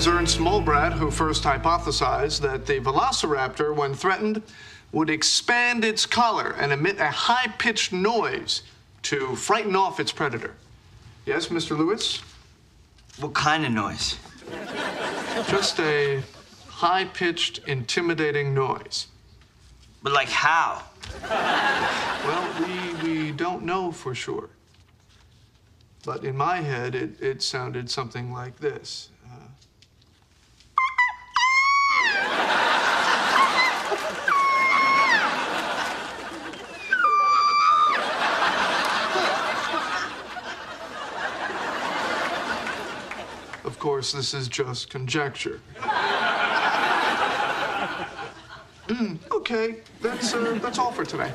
was Ernst Mulbrad who first hypothesized that the Velociraptor, when threatened, would expand its collar and emit a high-pitched noise to frighten off its predator. Yes, Mr. Lewis? What kind of noise? Just a high-pitched, intimidating noise. But like how? Well, we don't know for sure. But in my head, it sounded something like this. Of course, this is just conjecture. Okay, that's all for today.